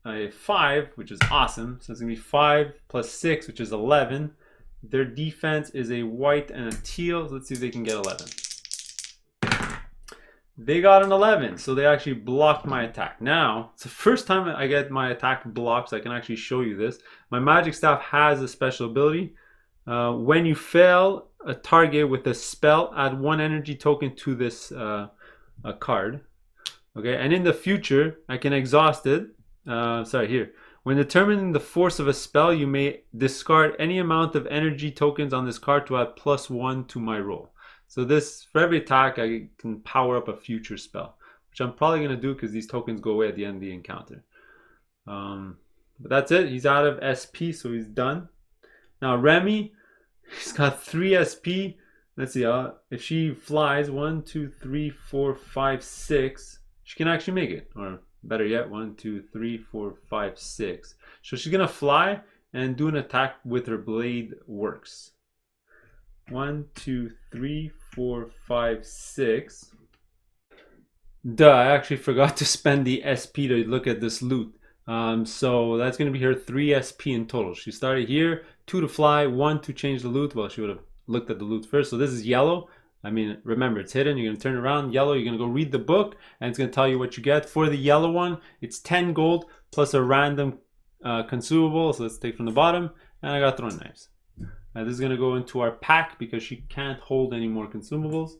a 5, which is awesome. So it's going to be 5 plus 6, which is 11. Their defense is a white and a teal. Let's see if they can get 11. They got an 11, so they actually blocked my attack. Now, it's the first time I get my attack blocked, so I can actually show you this. My magic staff has a special ability. When you fail a target with a spell, add 1 energy token to this card. Okay, and in the future, I can exhaust it. Sorry, here. When determining the force of a spell, you may discard any amount of energy tokens on this card to add +1 to my roll. So this, for every attack, I can power up a future spell, which I'm probably going to do because these tokens go away at the end of the encounter. But that's it. He's out of SP, so he's done. Now Remy, he's got 3 SP. Let's see, if she flies 1, 2, 3, 4, 5, 6, she can actually make it. Or better yet, 1, 2, 3, 4, 5, 6. So she's gonna fly and do an attack with her blade works. 1, 2, 3, 4, 5, 6. Duh, I actually forgot to spend the SP to look at this loot. So that's going to be her 3 SP in total. She started here, 2 to fly, 1 to change the loot. Well, she would have looked at the loot first. So this is yellow. I mean, remember, it's hidden. You're going to turn it around. Yellow, you're going to go read the book, and it's going to tell you what you get. For the yellow one, it's 10 gold plus a random consumable. So let's take from the bottom. And I got throwing knives. This is going to go into our pack because she can't hold any more consumables.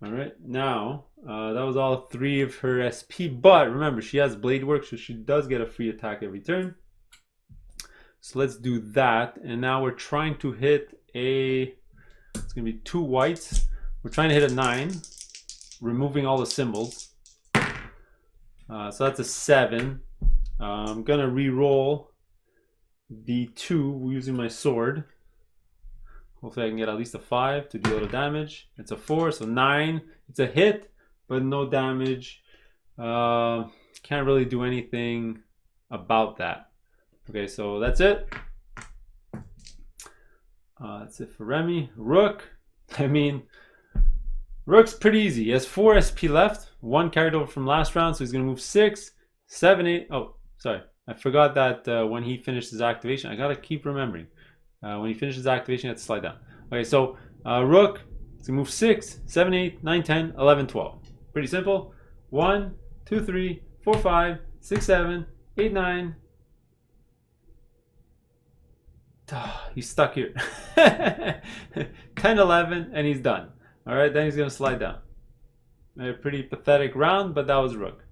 All right, now that was all 3 of her SP, but remember, she has blade work, so she does get a free attack every turn. So let's do that. And now we're trying to hit it's gonna be 2 whites. We're trying to hit a 9, removing all the symbols. So that's a 7. I'm gonna re-roll the 2 using my sword. Hopefully I can get at least a 5 to deal a little damage. It's a 4, so 9. It's a hit, but no damage. Can't really do anything about that. Okay, so that's it. That's it for Remy. Rook, I mean, Rook's pretty easy. He has 4 SP left. 1 carried over from last round, so he's going to move 6, 7, 8. Oh, sorry. I forgot that when he finished his activation, I got to keep remembering. When he finishes activation, you have to slide down. Okay, so Rook, it's gonna move 6, 7, 8, 9, 10, 11, 12. Pretty simple. 1, 2, 3, 4, 5, 6, 7, 8, 9. He's stuck here. 10, 11, and he's done. All right, then he's gonna slide down. A pretty pathetic round, but that was Rook.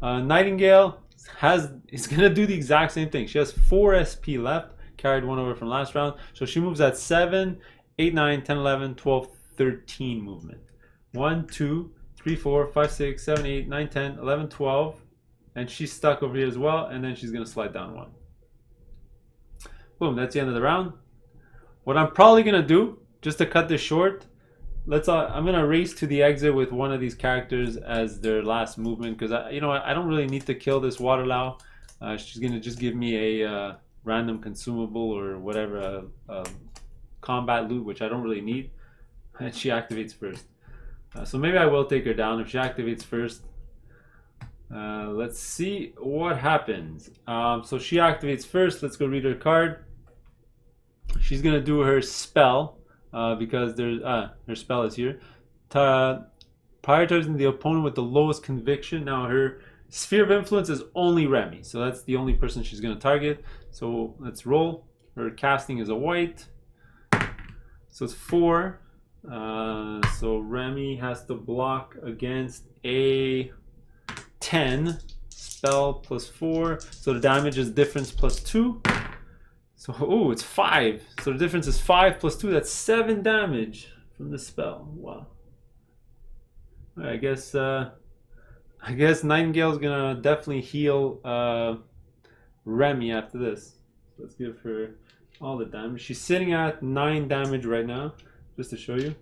Nightingale is gonna do the exact same thing. She has 4 SP left, carried 1 over from last round, so she moves at 7, 8, 9, 10, 11, 12, 13 movement. 1, 2, 3, 4, 5, 6, 7, 8, 9, 10, 11, 12, and she's stuck over here as well, and then she's gonna slide down 1. Boom, that's the end of the round. What I'm probably gonna do, just to cut this short, I'm gonna race to the exit with one of these characters as their last movement, because I don't really need to kill this Waterlow. She's gonna just give me a random consumable or whatever, combat loot, which I don't really need, and she activates first. So maybe I will take her down if she activates first. Let's see what happens. So she activates first. Let's go read her card. She's gonna do her spell. Because there's her spell is here. Prioritizing the opponent with the lowest conviction. Now her sphere of influence is only Remy, so that's the only person she's going to target. So let's roll. Her casting is a white, so it's 4. So Remy has to block against a 10 spell plus 4. So the damage is difference plus 2. So, oh, it's 5. So the difference is 5 plus 2. That's 7 damage from the spell. Wow. I guess Nightingale's gonna definitely heal Remy after this. So let's give her all the damage. She's sitting at 9 damage right now, just to show you.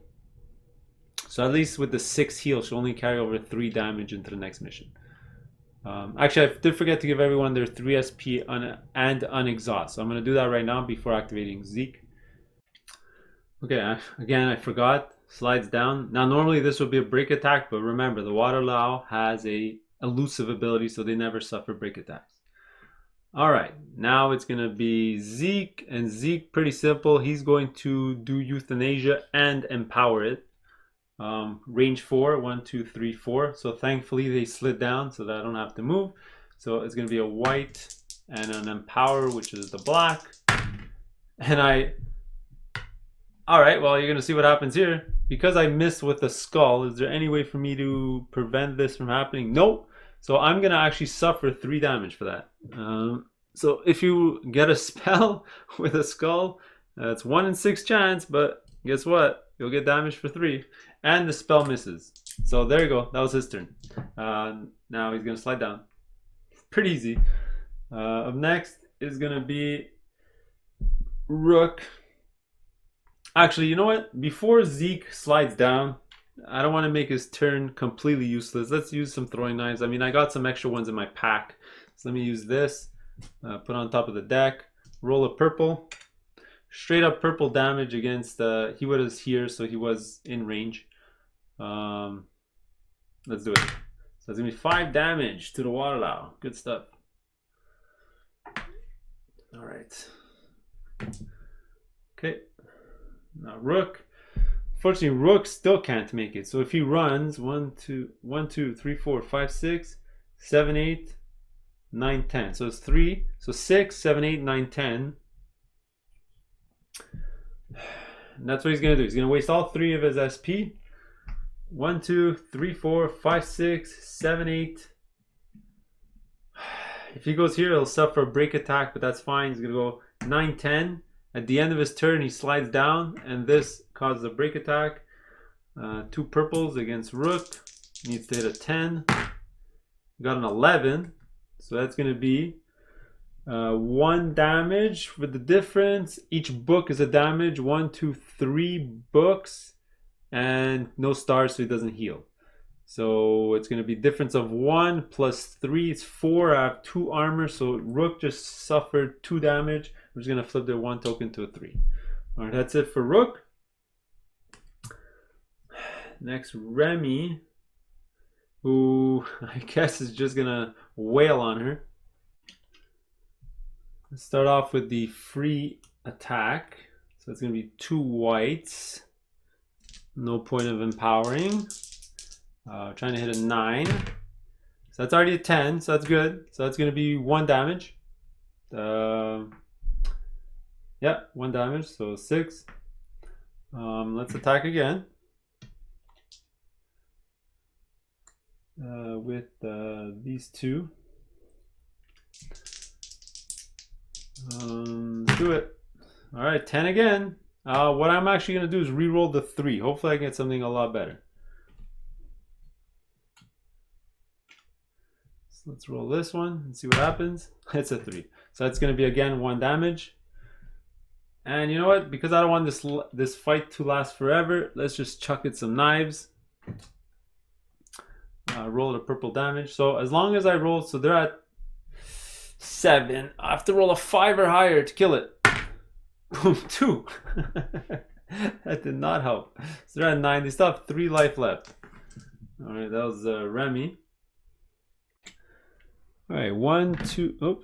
So at least with the 6 heal, she'll only carry over 3 damage into the next mission. Actually, I did forget to give everyone their 3 SP and unexhaust. So I'm going to do that right now before activating Zeke. Okay, again, I forgot. Slides down. Now, normally this would be a break attack, but remember, the Waterlow has a elusive ability, so they never suffer break attacks. All right, now it's going to be Zeke, and Zeke, pretty simple. He's going to do Euthanasia and Empower it. Range 4, 1, 2, 3, 4. So thankfully they slid down so that I don't have to move. So it's going to be a white and an Empower, which is the black. And all right, well, you're gonna see what happens here. Because I missed with the skull, is there any way for me to prevent this from happening? Nope. So I'm gonna actually suffer 3 damage for that. So if you get a spell with a skull, it's 1 in 6 chance, but guess what? You'll get damage for 3, and the spell misses. So there you go. That was his turn. Now he's gonna slide down. Pretty easy. Up next is gonna be Rook. Actually, you know what? Before Zeke slides down, I don't want to make his turn completely useless. Let's use some throwing knives. I mean, I got some extra ones in my pack. So let me use this. Put on top of the deck. Roll a purple. Straight up purple damage against... he was here, so he was in range. Let's do it. So it's going to be 5 damage to the Waterlow. Good stuff. All right. Okay. Now Rook. Unfortunately, Rook still can't make it. So if he runs 1, 2, 3, 4, 5, 6, 7, 8, 9, 10. So it's 3. So 6, 7, 8, 9, 10. And that's what he's gonna do. He's gonna waste all 3 of his SP. 1, 2, 3, 4, 5, 6, 7, 8. If he goes here, he'll suffer a break attack, but that's fine. He's gonna go 9, 10. At the end of his turn, he slides down, and this causes a break attack. 2 purples against Rook. Needs to hit a 10. Got an 11. So that's going to be 1 damage with the difference. Each book is a damage. 1, 2, 3 books. And no stars, so he doesn't heal. So it's going to be difference of 1 plus 3 is 4. I have 2 armor, so Rook just suffered 2 damage. I'm just going to flip the 1 token to a 3. All right, that's it for Rook. Next, Remy, who I guess is just going to wail on her. Let's start off with the free attack. So it's going to be 2 whites. No point of empowering. Trying to hit a 9. So that's already a 10, so that's good. So that's going to be 1 damage. Yeah, 1 damage, so 6. Let's attack again. With these 2. Do it. All right, 10 again. What I'm actually going to do is re-roll the 3. Hopefully I get something a lot better. So let's roll this one and see what happens. It's a 3. So that's going to be again 1 damage. And you know what? Because I don't want this fight to last forever, let's just chuck it some knives. Roll a purple damage. So as long as I roll, so they're at 7. I have to roll a 5 or higher to kill it. Boom, 2. That did not help. So they're at 9. They still have 3 life left. All right, that was Remy. All right, 1, 2. Oh,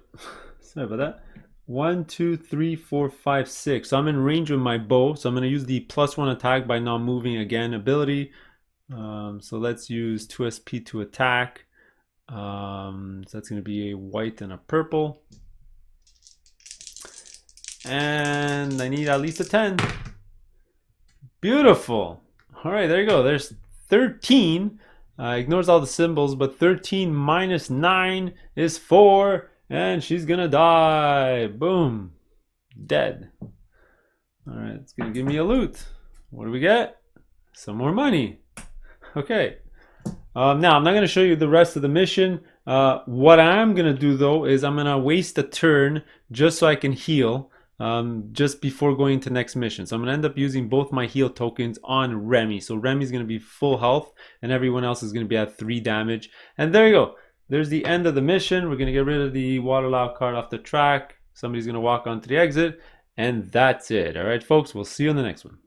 sorry about that. 1, 2, 3, 4, 5, 6. So I'm in range with my bow. So I'm going to use the +1 attack by not moving again ability. So let's use 2 SP to attack. So that's going to be a white and a purple. And I need at least a 10. Beautiful. All right, there you go. There's 13. Ignores all the symbols, but 13 minus 9 is 4. And she's gonna die. Boom. Dead. All right, it's gonna give me a loot. What do we get? Some more money. Okay. Now, I'm not gonna show you the rest of the mission. What I'm gonna do though is I'm gonna waste a turn just so I can heal just before going to next mission. So I'm gonna end up using both my heal tokens on Remy. So Remy's gonna be full health and everyone else is gonna be at 3 damage. And there you go. There's the end of the mission. We're going to get rid of the Waterlow card off the track. Somebody's going to walk onto the exit. And that's it. All right, folks. We'll see you on the next one.